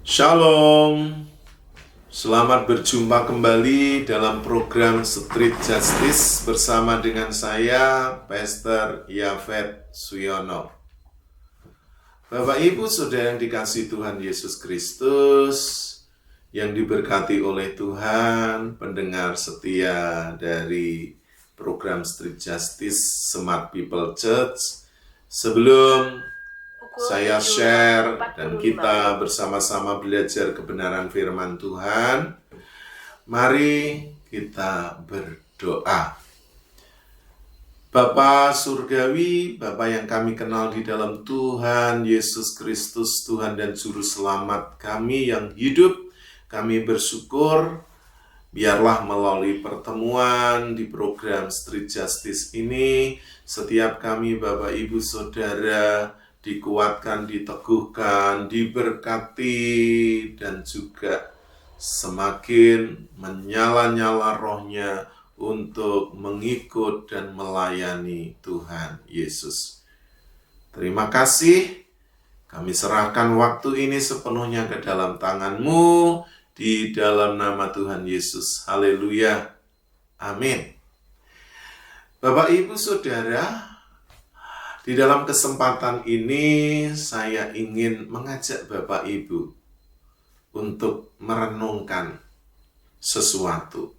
Shalom, selamat berjumpa kembali dalam program Street Justice bersama dengan saya, Pastor Yafet Suyono. Bapak Ibu Saudara yang dikasihi Tuhan Yesus Kristus, yang diberkati oleh Tuhan, pendengar setia dari program Street Justice Smart People Church. Sebelum saya share dan kita bersama-sama belajar kebenaran firman Tuhan, mari kita berdoa. Bapa Surgawi, Bapa yang kami kenal di dalam Tuhan Yesus Kristus, Tuhan dan Juru Selamat kami yang hidup, kami bersyukur biarlah melalui pertemuan di program Street Justice ini, setiap kami Bapak Ibu Saudara dikuatkan, diteguhkan, diberkati, dan juga semakin menyala-nyala rohnya untuk mengikut dan melayani Tuhan Yesus. Terima kasih, kami serahkan waktu ini sepenuhnya ke dalam tangan-Mu, di dalam nama Tuhan Yesus. Haleluya. Amin. Bapak Ibu Saudara, di dalam kesempatan ini saya ingin mengajak Bapak Ibu untuk merenungkan sesuatu.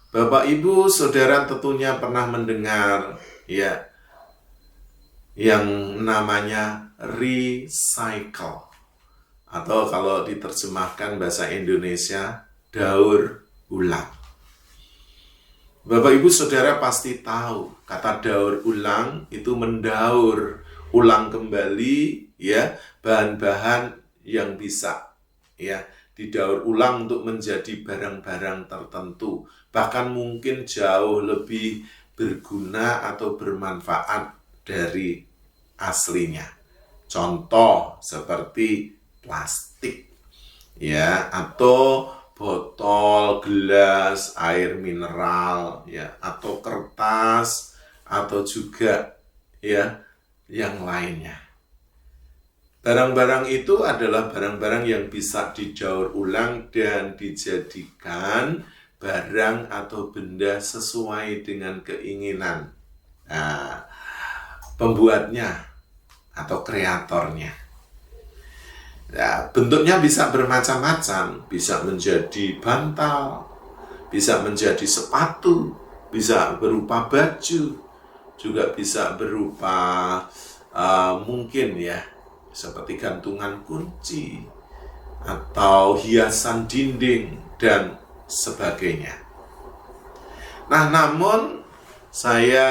Bapak Ibu Saudara tentunya pernah mendengar ya yang namanya recycle, atau kalau diterjemahkan bahasa Indonesia daur ulang. Bapak Ibu Saudara pasti tahu kata daur ulang itu mendaur ulang kembali ya bahan-bahan yang bisa ya didaur ulang untuk menjadi barang-barang tertentu, bahkan mungkin jauh lebih berguna atau bermanfaat dari aslinya. Contoh seperti plastik ya, atau botol, gelas, air mineral, ya, atau kertas, atau juga ya yang lainnya. Barang-barang itu adalah barang-barang yang bisa didaur ulang dan dijadikan barang atau benda sesuai dengan keinginan pembuatnya atau kreatornya. Ya, bentuknya bisa bermacam-macam, bisa menjadi bantal, bisa menjadi sepatu, bisa berupa baju, juga bisa berupa mungkin ya seperti gantungan kunci atau hiasan dinding dan sebagainya. Nah, namun saya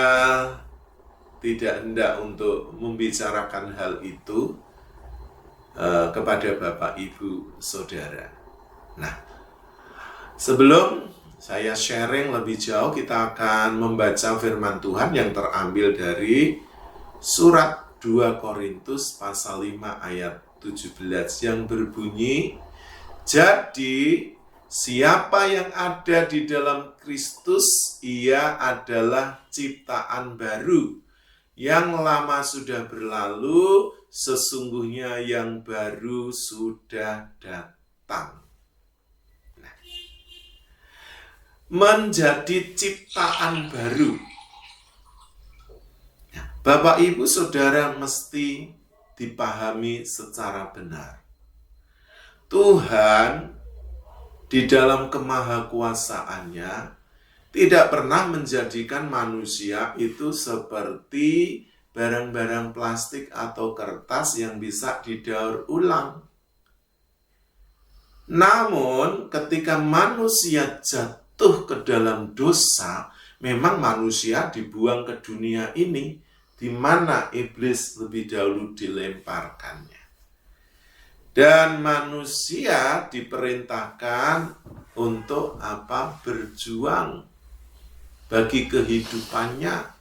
tidak hendak untuk membicarakan hal itu kepada Bapak Ibu Saudara. Nah, sebelum saya sharing lebih jauh, kita akan membaca firman Tuhan yang terambil dari surat 2 Korintus pasal 5 ayat 17 yang berbunyi, "Jadi siapa yang ada di dalam Kristus, ia adalah ciptaan baru. Yang lama sudah berlalu, sesungguhnya yang baru sudah datang." Nah, menjadi ciptaan baru. Nah, Bapak Ibu Saudara mesti dipahami secara benar. Tuhan di dalam kemahakuasaannya tidak pernah menjadikan manusia itu seperti barang-barang plastik atau kertas yang bisa didaur ulang. Namun, ketika manusia jatuh ke dalam dosa, memang manusia dibuang ke dunia ini, di mana iblis lebih dahulu dilemparkannya. Dan manusia diperintahkan untuk berjuang bagi kehidupannya.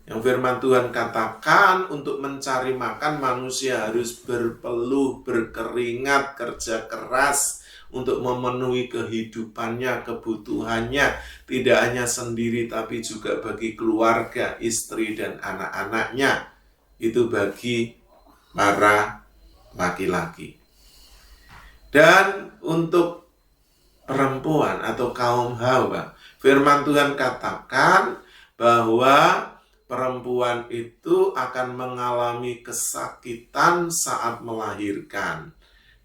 Yang firman Tuhan katakan, untuk mencari makan manusia harus berpeluh, berkeringat, kerja keras untuk memenuhi kehidupannya, kebutuhannya, tidak hanya sendiri tapi juga bagi keluarga, istri dan anak-anaknya. Itu bagi para laki-laki. Dan untuk perempuan atau kaum Hawa, firman Tuhan katakan bahwa perempuan itu akan mengalami kesakitan saat melahirkan.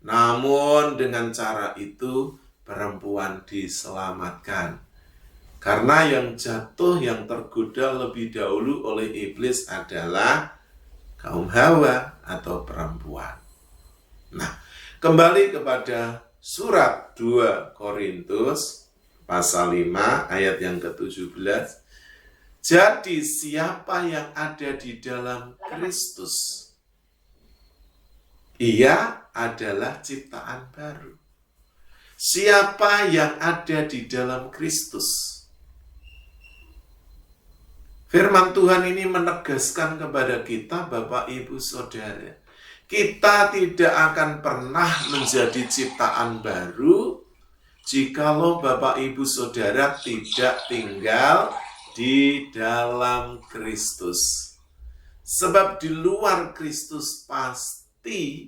Namun dengan cara itu perempuan diselamatkan. Karena yang jatuh, yang tergoda lebih dahulu oleh iblis adalah kaum Hawa atau perempuan. Nah, kembali kepada surat 2 Korintus pasal 5 ayat yang ke-17. Jadi siapa yang ada di dalam Kristus, ia adalah ciptaan baru. Siapa yang ada di dalam Kristus? Firman Tuhan ini menegaskan kepada kita, Bapak, Ibu, Saudara, kita tidak akan pernah menjadi ciptaan baru jikalau Bapak, Ibu, Saudara tidak tinggal di dalam Kristus. Sebab di luar Kristus pasti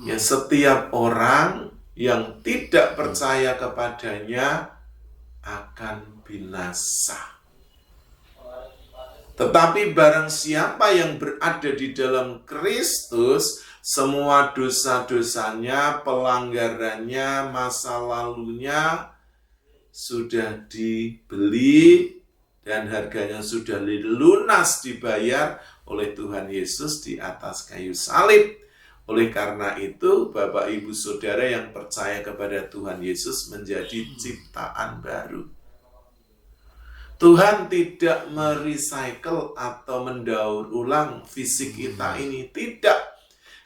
ya setiap orang yang tidak percaya kepadanya akan binasa. Tetapi barang siapa yang berada di dalam Kristus, semua dosa-dosanya, pelanggarannya, masa lalunya sudah dibeli dan harganya sudah lunas dibayar oleh Tuhan Yesus di atas kayu salib. Oleh karena itu, Bapak, Ibu, Saudara yang percaya kepada Tuhan Yesus menjadi ciptaan baru. Tuhan tidak merecycle atau mendaur ulang fisik kita ini. Tidak.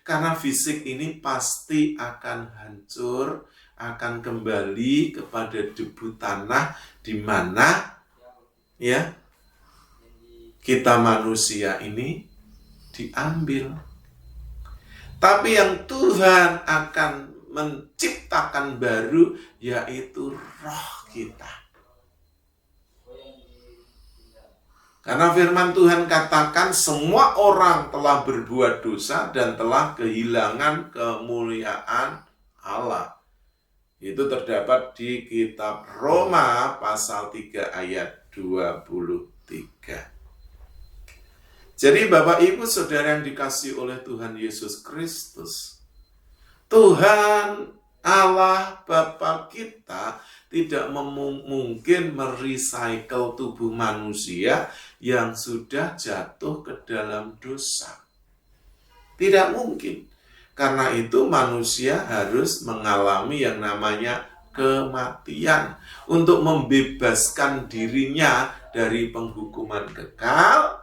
Karena fisik ini pasti akan hancur, akan kembali kepada debu tanah di mana ya kita manusia ini diambil. Tapi yang Tuhan akan menciptakan baru yaitu roh kita. Karena firman Tuhan katakan semua orang telah berbuat dosa dan telah kehilangan kemuliaan Allah. Itu terdapat di kitab Roma pasal 3 ayat 23. Jadi Bapak, Ibu, Saudara yang dikasihi oleh Tuhan Yesus Kristus, Tuhan Allah Bapa kita tidak mungkin merecycle tubuh manusia yang sudah jatuh ke dalam dosa. Tidak mungkin. Karena itu manusia harus mengalami yang namanya kematian untuk membebaskan dirinya dari penghukuman kekal.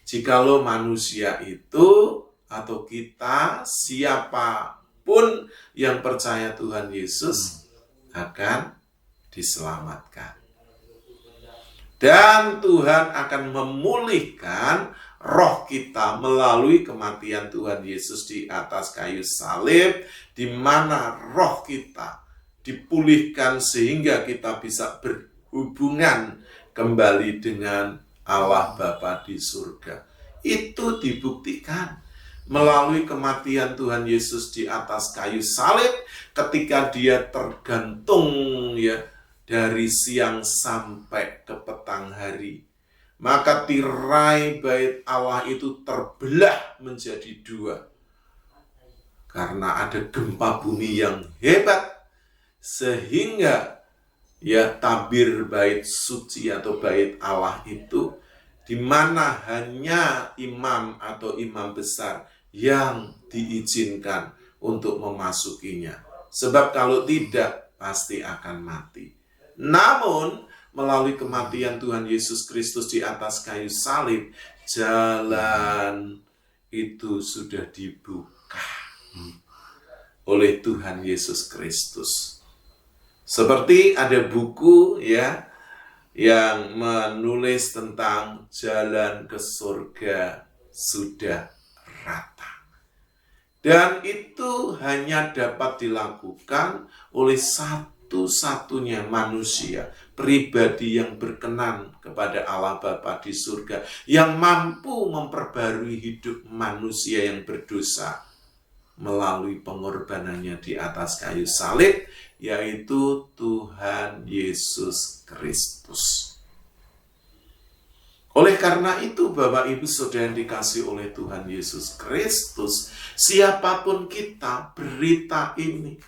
Jikalau manusia itu atau kita, siapapun yang percaya Tuhan Yesus akan diselamatkan. Dan Tuhan akan memulihkan roh kita melalui kematian Tuhan Yesus di atas kayu salib, di mana roh kita dipulihkan sehingga kita bisa berhubungan kembali dengan Allah Bapa di surga. Itu dibuktikan melalui kematian Tuhan Yesus di atas kayu salib ketika dia tergantung ya dari siang sampai ke petang hari. Maka tirai bait Allah itu terbelah menjadi dua. Karena ada gempa bumi yang hebat sehingga ya tabir bait suci atau bait Allah itu di mana hanya imam atau imam besar yang diizinkan untuk memasukinya. Sebab kalau tidak pasti akan mati. Namun melalui kematian Tuhan Yesus Kristus di atas kayu salib, jalan itu sudah dibuka oleh Tuhan Yesus Kristus. Seperti ada buku ya yang menulis tentang jalan ke surga sudah rata. Dan itu hanya dapat dilakukan oleh satu-satunya manusia, pribadi yang berkenan kepada Allah Bapa di surga, yang mampu memperbarui hidup manusia yang berdosa melalui pengorbanannya di atas kayu salib, yaitu Tuhan Yesus Kristus. Oleh karena itu, Bapak Ibu Saudara yang dikasihi oleh Tuhan Yesus Kristus, siapapun kita, berita ini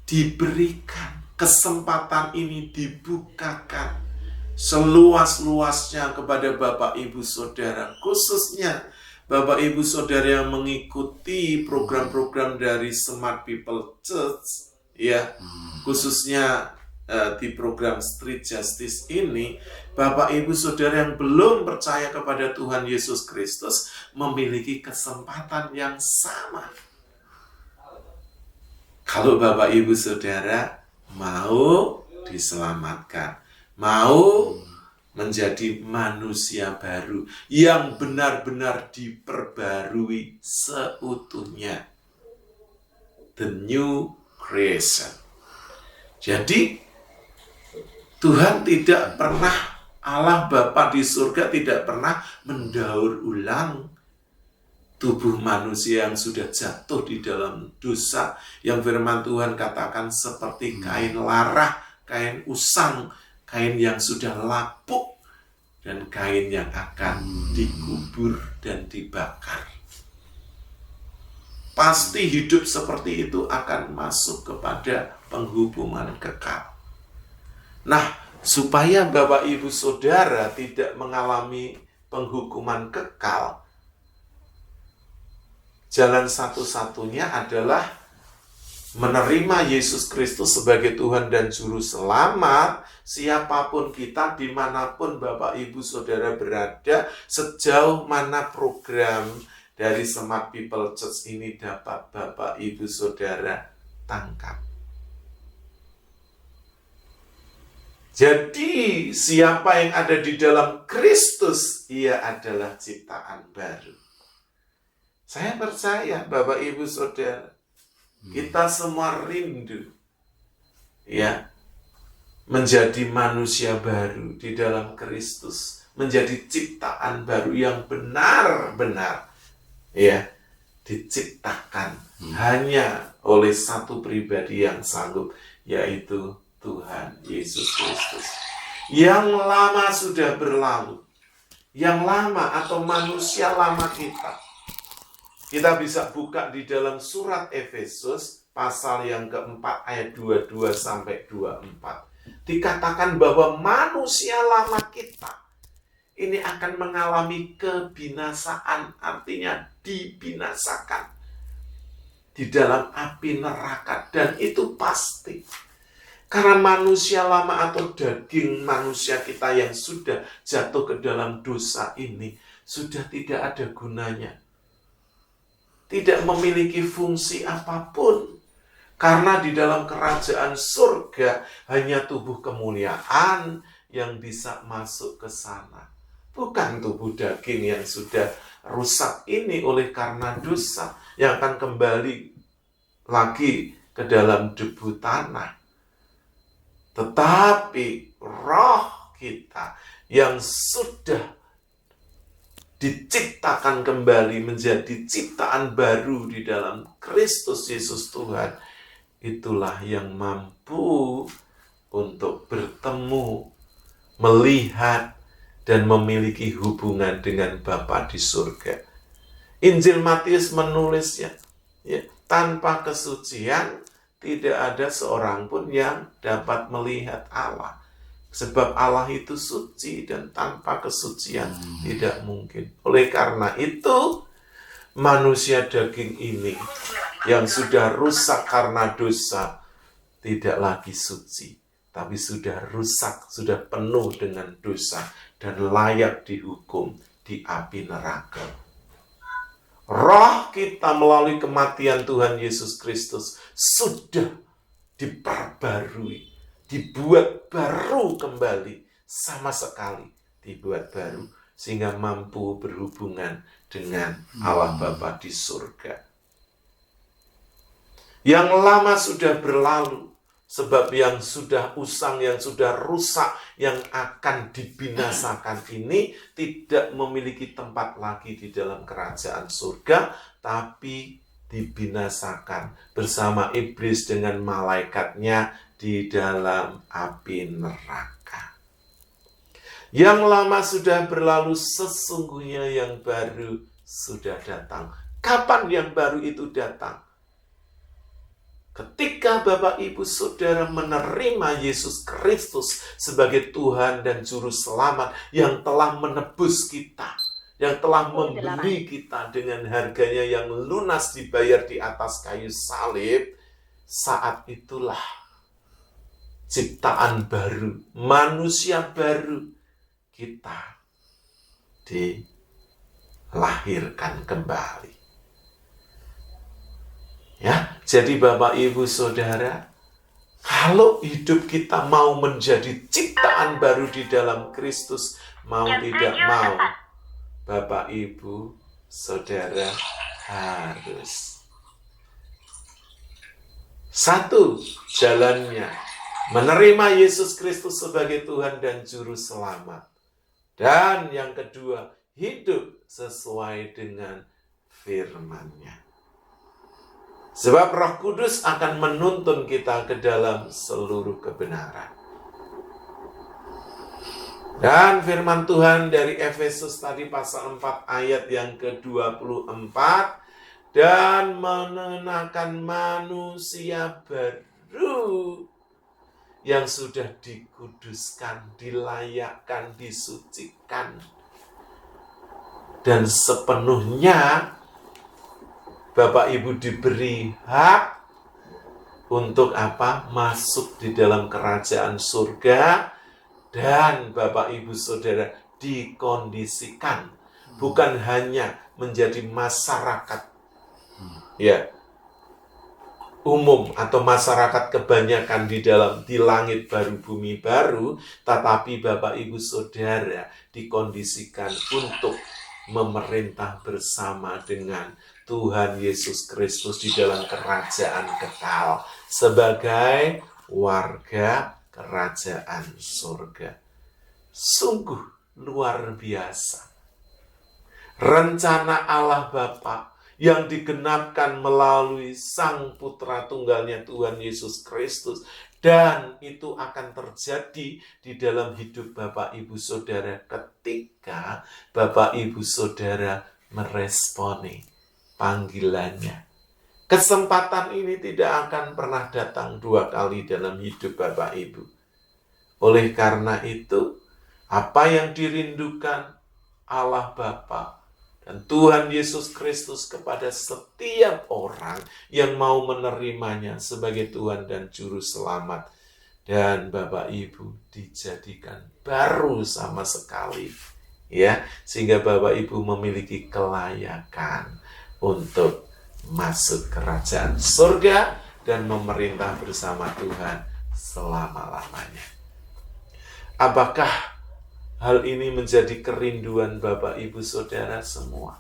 diberikan, kesempatan ini dibukakan seluas-luasnya kepada Bapak Ibu Saudara, khususnya Bapak Ibu Saudara yang mengikuti program-program dari Smart People Church, ya, khususnya di program Street Justice ini, Bapak Ibu Saudara yang belum percaya kepada Tuhan Yesus Kristus memiliki kesempatan yang sama. Kalau Bapak Ibu Saudara mau diselamatkan, mau menjadi manusia baru yang benar-benar diperbarui seutuhnya, the new creation. Jadi Tuhan tidak pernah, Allah Bapa di surga tidak pernah mendaur ulang tubuh manusia yang sudah jatuh di dalam dosa, yang firman Tuhan katakan seperti kain larah, kain usang, kain yang sudah lapuk, dan kain yang akan dikubur dan dibakar. Pasti hidup seperti itu akan masuk kepada penghukuman kekal. Nah, supaya Bapak Ibu Saudara tidak mengalami penghukuman kekal, jalan satu-satunya adalah menerima Yesus Kristus sebagai Tuhan dan Juru Selamat. Siapapun kita, dimanapun Bapak Ibu Saudara berada, sejauh mana program dari Smart People Church ini dapat Bapak Ibu Saudara tangkap. Jadi, siapa yang ada di dalam Kristus, ia adalah ciptaan baru. Saya percaya, Bapak Ibu Saudara, kita semua rindu, ya, menjadi manusia baru di dalam Kristus, menjadi ciptaan baru yang benar-benar, ya, diciptakan hanya oleh satu pribadi yang sanggup, yaitu Tuhan Yesus Kristus. Yang lama sudah berlalu, yang lama atau manusia lama kita bisa buka di dalam surat Efesus pasal yang keempat ayat 22 sampai 24. Dikatakan bahwa manusia lama kita ini akan mengalami kebinasaan, artinya dibinasakan di dalam api neraka, dan itu pasti. Karena manusia lama atau daging manusia kita yang sudah jatuh ke dalam dosa ini sudah tidak ada gunanya. Tidak memiliki fungsi apapun. Karena di dalam kerajaan surga hanya tubuh kemuliaan yang bisa masuk ke sana. Bukan tubuh daging yang sudah rusak ini oleh karena dosa, yang akan kembali lagi ke dalam debu tanah. Tetapi roh kita yang sudah diciptakan kembali menjadi ciptaan baru di dalam Kristus Yesus Tuhan, itulah yang mampu untuk bertemu, melihat, dan memiliki hubungan dengan Bapa di surga. Injil Matius menulisnya, ya, tanpa kesucian tidak ada seorang pun yang dapat melihat Allah. Sebab Allah itu suci dan tanpa kesucian tidak mungkin. Oleh karena itu, manusia daging ini yang sudah rusak karena dosa tidak lagi suci, tapi sudah rusak, sudah penuh dengan dosa dan layak dihukum di api neraka. Roh kita melalui kematian Tuhan Yesus Kristus sudah diperbarui, dibuat baru kembali, sama sekali dibuat baru, sehingga mampu berhubungan dengan Allah Bapa di surga. Yang lama sudah berlalu, Sebab yang sudah usang, yang sudah rusak, yang akan dibinasakan ini tidak memiliki tempat lagi di dalam kerajaan surga, tapi dibinasakan bersama iblis dengan malaikatnya di dalam api neraka. Yang lama sudah berlalu, sesungguhnya yang baru sudah datang. Kapan yang baru itu datang? Ketika Bapak Ibu Saudara menerima Yesus Kristus sebagai Tuhan dan Juru Selamat yang telah menebus kita, yang telah membeli kita dengan harganya yang lunas dibayar di atas kayu salib, saat itulah ciptaan baru, manusia baru, kita dilahirkan kembali. Ya, jadi Bapak Ibu Saudara, kalau hidup kita mau menjadi ciptaan baru di dalam Kristus, mau tidak mau, Bapak Ibu Saudara harus satu, jalannya menerima Yesus Kristus sebagai Tuhan dan Juru Selamat. Dan yang kedua, hidup sesuai dengan firman-Nya. Sebab Roh Kudus akan menuntun kita ke dalam seluruh kebenaran. Dan firman Tuhan dari Efesus tadi pasal 4 ayat yang ke-24, dan mengenakan manusia baru yang sudah dikuduskan, dilayakkan, disucikan, dan sepenuhnya Bapak Ibu diberi hak untuk apa? Masuk di dalam kerajaan surga, dan Bapak Ibu Saudara dikondisikan bukan hanya menjadi masyarakat umum atau masyarakat kebanyakan di langit baru bumi baru, tetapi Bapak Ibu Saudara dikondisikan untuk memerintah bersama dengan Tuhan Yesus Kristus di dalam kerajaan kekal sebagai warga kerajaan surga. Sungguh luar biasa rencana Allah Bapa yang digenapkan melalui Sang Putra Tunggalnya Tuhan Yesus Kristus, dan itu akan terjadi di dalam hidup Bapak Ibu Saudara ketika Bapak Ibu Saudara meresponi panggilannya. Kesempatan ini tidak akan pernah datang dua kali dalam hidup Bapak Ibu. Oleh karena itu, apa yang dirindukan Allah Bapa dan Tuhan Yesus Kristus kepada setiap orang yang mau menerimanya sebagai Tuhan dan Juru Selamat, dan Bapak Ibu dijadikan baru sama sekali, ya, sehingga Bapak Ibu memiliki kelayakan untuk masuk kerajaan surga dan memerintah bersama Tuhan selama-lamanya. Apakah hal ini menjadi kerinduan Bapak Ibu Saudara semua?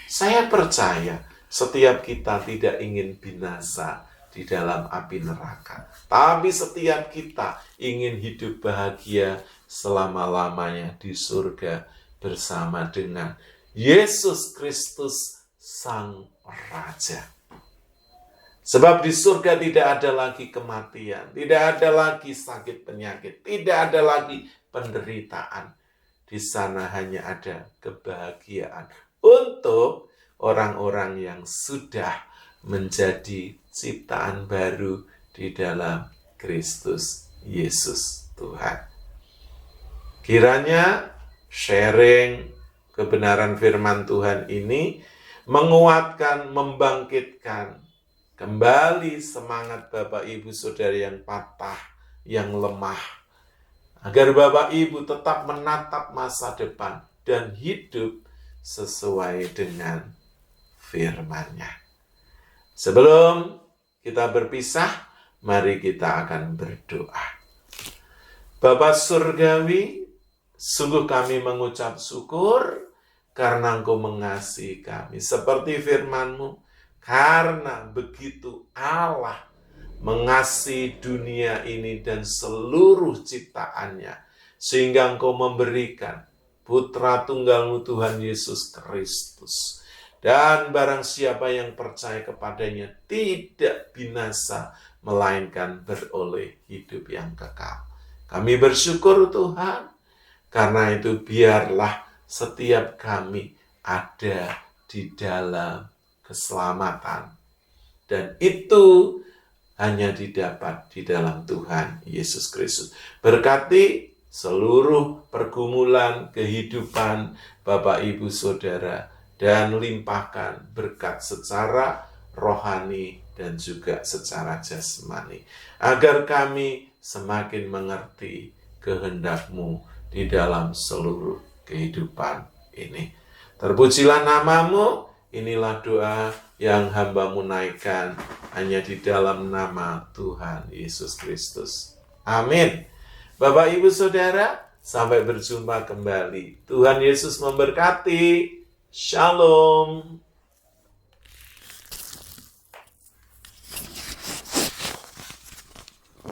Saya percaya setiap kita tidak ingin binasa di dalam api neraka, tapi setiap kita ingin hidup bahagia selama-lamanya di surga bersama dengan Yesus Kristus Sang Raja. Sebab di surga tidak ada lagi kematian, tidak ada lagi sakit penyakit, tidak ada lagi penderitaan. Di sana hanya ada kebahagiaan untuk orang-orang yang sudah menjadi ciptaan baru di dalam Kristus Yesus Tuhan. Kiranya sharing kebenaran firman Tuhan ini menguatkan, membangkitkan kembali semangat Bapak Ibu Saudara yang patah, yang lemah, agar Bapak Ibu tetap menatap masa depan dan hidup sesuai dengan firman-Nya. Sebelum kita berpisah, mari kita akan berdoa. Bapa Surgawi, sungguh kami mengucap syukur karena Engkau mengasihi kami. Seperti firman-Mu, karena begitu Allah mengasihi dunia ini dan seluruh ciptaannya, sehingga Engkau memberikan Putra Tunggal-Mu Tuhan Yesus Kristus. Dan barang siapa yang percaya kepadanya tidak binasa, melainkan beroleh hidup yang kekal. Kami bersyukur Tuhan, karena itu biarlah setiap kami ada di dalam keselamatan. Dan itu hanya didapat di dalam Tuhan Yesus Kristus. Berkati seluruh pergumulan kehidupan Bapak Ibu Saudara, dan limpahkan berkat secara rohani dan juga secara jasmani, agar kami semakin mengerti kehendak-Mu di dalam seluruh kehidupan ini. Terpujilah nama-Mu. Inilah doa yang hamba-Mu naikkan hanya di dalam nama Tuhan Yesus Kristus. Amin. Bapak Ibu Saudara, sampai berjumpa kembali. Tuhan Yesus memberkati. Shalom.